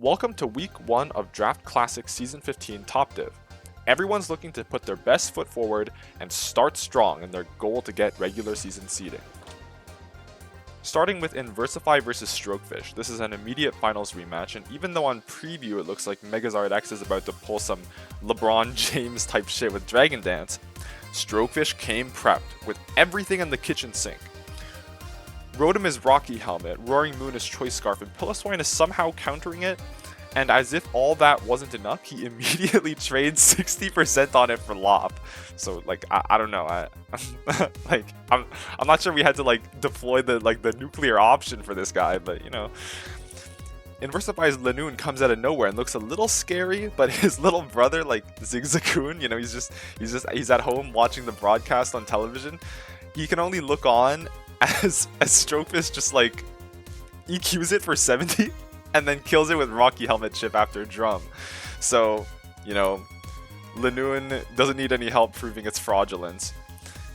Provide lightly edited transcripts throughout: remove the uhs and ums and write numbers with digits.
Welcome to week 1 of Draft Classic Season 15 Top Div. Everyone's looking to put their best foot forward and start strong in their goal to get regular season seeding. Starting with Invers vs Strokefish, this is an immediate finals rematch, and even though on preview it looks like Megazard X is about to pull some LeBron James type shit with Dragon Dance, Strokefish came prepped with everything in the kitchen sink. Rotom is Rocky Helmet, Roaring Moon is Toastrgophr, and Piloswine is somehow countering it, and as if all that wasn't enough, he immediately trades 60% on it for Lop. So like I don't know, I'm not sure we had to like deploy the nuclear option for this guy, but you know. Inversify's Lanoon comes out of nowhere and looks a little scary, but his little brother, like Zigzagoon, you know, he's at home watching the broadcast on television. He can only look on as Strokefish just like EQs it for 70 and then kills it with Rocky Helmet chip after Drum. So, you know, Lanoon doesn't need any help proving its fraudulence.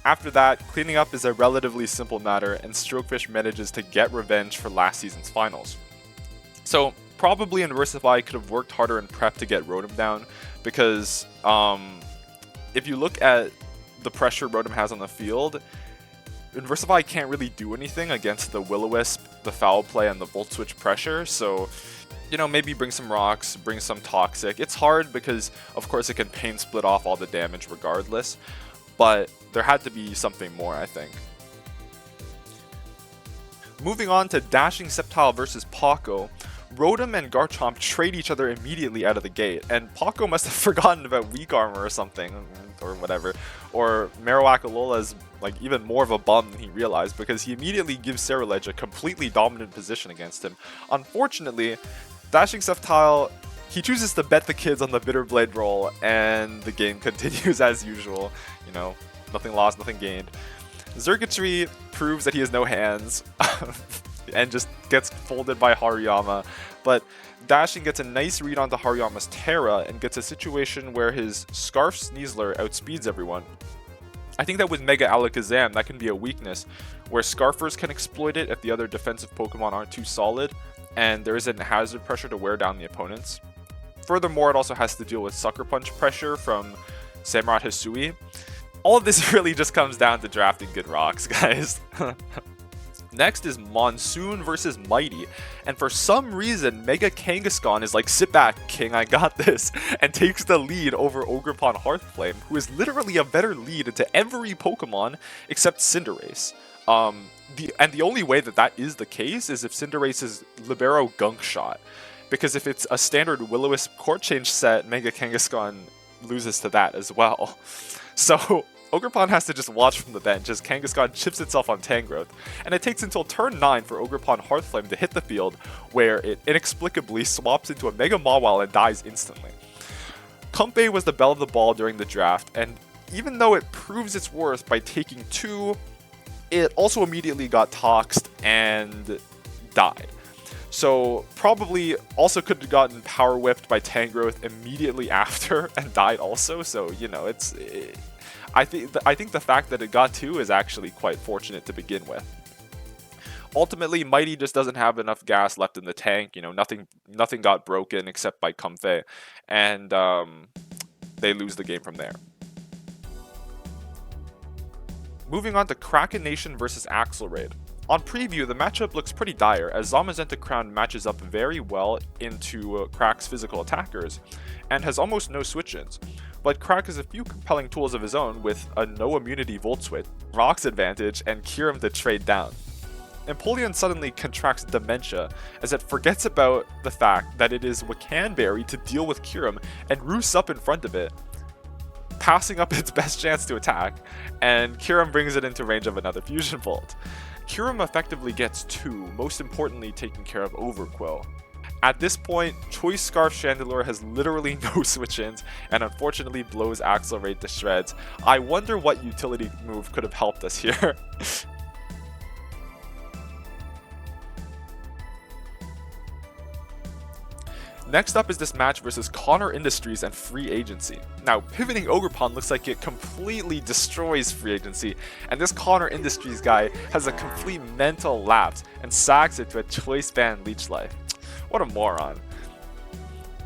After that, cleaning up is a relatively simple matter, and Strokefish manages to get revenge for last season's finals. So, probably Inversify could have worked harder in prep to get Rotom down, because if you look at the pressure Rotom has on the field, Inversify can't really do anything against the Will-O-Wisp, the Foul Play, and the Volt Switch pressure, so, you know, maybe bring some Rocks, bring some Toxic. It's hard because, of course, it can Pain Split off all the damage regardless, but there had to be something more, I think. Moving on to DashingSceptile versus Pako, Rotom and Garchomp trade each other immediately out of the gate, and Pako must have forgotten about Weak Armor or something, or whatever. Or Marowak Alola's like even more of a bum than he realized, because he immediately gives Ceruledge a completely dominant position against him. Unfortunately, DashingSceptile, he chooses to bet the kids on the Bitter Blade roll, and the game continues as usual. You know, nothing lost, nothing gained. Xurkitree proves that he has no hands, and just gets folded by Hariyama, but Dashing gets a nice read onto Hariyama's Terra and gets a situation where his Scarf Sneasler outspeeds everyone. I think that with Mega Alakazam, that can be a weakness, where Scarfers can exploit it if the other defensive Pokemon aren't too solid, and there isn't hazard pressure to wear down the opponents. Furthermore, it also has to deal with Sucker Punch pressure from Samurott Hisui. All of this really just comes down to drafting good rocks, guys. Next is Monsoon versus Mighty, and for some reason, Mega Kangaskhan is like, sit back, king, I got this, and takes the lead over Ogerpon Hearthflame, who is literally a better lead into every Pokemon except Cinderace. The only way that is the case is if Cinderace's Libero Gunk Shot, because if it's a standard Will-O-Wisp Court Change set, Mega Kangaskhan loses to that as well. So Ogerpon has to just watch from the bench as Kangaskhan chips itself on Tangrowth, and it takes until turn 9 for Ogerpon Hearthflame to hit the field, where it inexplicably swaps into a Mega Mawile and dies instantly. Compe was the belle of the ball during the draft, and even though it proves its worth by taking 2, it also immediately got toxed and died. So probably also could have gotten Power Whipped by Tangrowth immediately after and died also, so you know, I think the fact that it got 2 is actually quite fortunate to begin with. Ultimately, Mighty just doesn't have enough gas left in the tank. You know, nothing got broken except by Comfey, and they lose the game from there. Moving on to Krakenation versus Axelraid. On preview, the matchup looks pretty dire, as Zamazenta Crown matches up very well into Krak's physical attackers, and has almost no switch-ins. But Krak has a few compelling tools of his own with a no immunity Volt Switch, Rock's advantage, and Kyurem to trade down. Empoleon suddenly contracts dementia as it forgets about the fact that it is Wakanberry to deal with Kyurem and roosts up in front of it, passing up its best chance to attack, and Kyurem brings it into range of another Fusion Volt. Kyurem effectively gets 2, most importantly taking care of Overquill. At this point, Choice Scarf Chandelure has literally no switch-ins, and unfortunately blows Axelraid to shreds. I wonder what utility move could have helped us here. Next up is this match versus CONNORE Industries and Free Agency. Now, pivoting Ogerpon looks like it completely destroys Free Agency, and this CONNORE Industries guy has a complete mental lapse and sacks it to a Choice Band Leech Life. What a moron.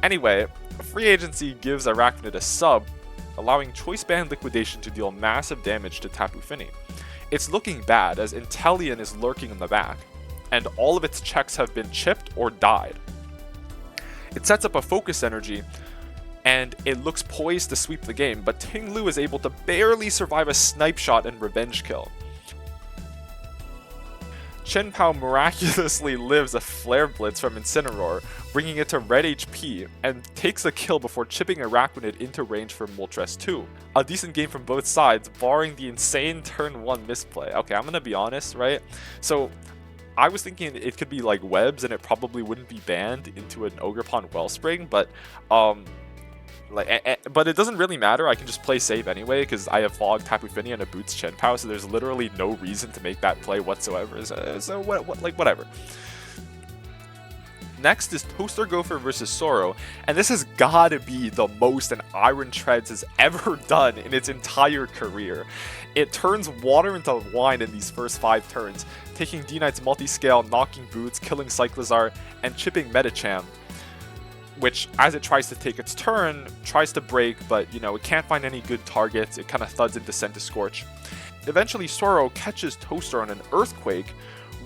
Anyway, free agency gives Arachnid a sub, allowing Choice Band Liquidation to deal massive damage to Tapu Fini. It's looking bad as Inteleon is lurking in the back, and all of its checks have been chipped or died. It sets up a focus energy, and it looks poised to sweep the game, but Ting Lu is able to barely survive a snipe shot and revenge kill. Chen Pao miraculously lives a Flare Blitz from Incineroar, bringing it to red HP, and takes a kill before chipping Arachnid into range for Moltres 2. A decent game from both sides, barring the insane turn 1 misplay. Okay, I'm gonna be honest, right? So, I was thinking it could be like webs and it probably wouldn't be banned into an Ogerpon Wellspring, but but it doesn't really matter. I can just play safe anyway because I have Fog, Tapu Fini, and a Boots Chen Pao, so there's literally no reason to make that play whatsoever. So whatever. Next is Toastrgophr versus Soro, and this has gotta be the most an Iron Treads has ever done in its entire career. It turns water into wine in these first 5 turns, taking D-Knight's multi-scale, knocking Boots, killing Cyclizar, and chipping Medicham, which, as it tries to take its turn, tries to break, but, you know, it can't find any good targets. It kind of thuds into Centiskorch. Eventually, Soro catches Toaster on an Earthquake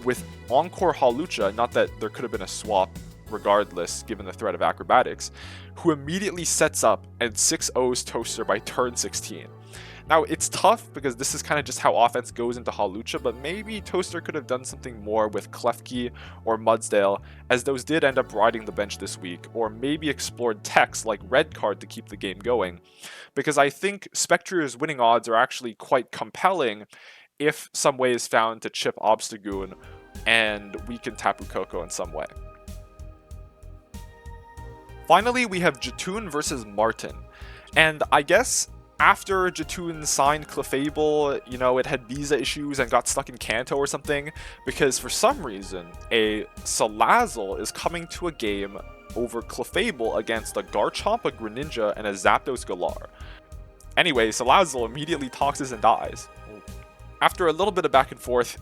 with Encore Hawlucha, not that there could have been a swap regardless, given the threat of Acrobatics, who immediately sets up and 6-0s Toaster by turn 16. Now, it's tough because this is kind of just how offense goes into Hawlucha, but maybe Toaster could have done something more with Klefki or Mudsdale, as those did end up riding the bench this week, or maybe explored techs like Red Card to keep the game going, because I think Spectre's winning odds are actually quite compelling if some way is found to chip Obstagoon and weaken Tapu Koko in some way. Finally, we have Jutun versus Martin, and I guess after Jutun signed Clefable, you know, it had visa issues and got stuck in Kanto or something, because for some reason, a Salazzle is coming to a game over Clefable against a Garchomp, a Greninja, and a Zapdos Galar. Anyway, Salazzle immediately toxes and dies. After a little bit of back and forth,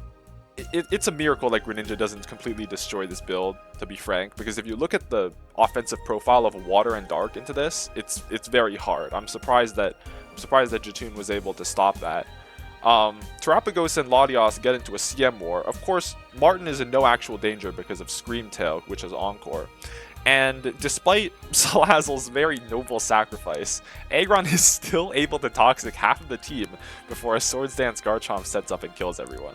it's a miracle that Greninja doesn't completely destroy this build, to be frank, because if you look at the offensive profile of Water and Dark into this, it's very hard. I'm surprised that Jutun was able to stop that. Terapagos and Latios get into a CM war. Of course, Martin is in no actual danger because of Screamtail, which is Encore. And despite Salazzle's very noble sacrifice, Aggron is still able to toxic half of the team before a Swords Dance Garchomp sets up and kills everyone.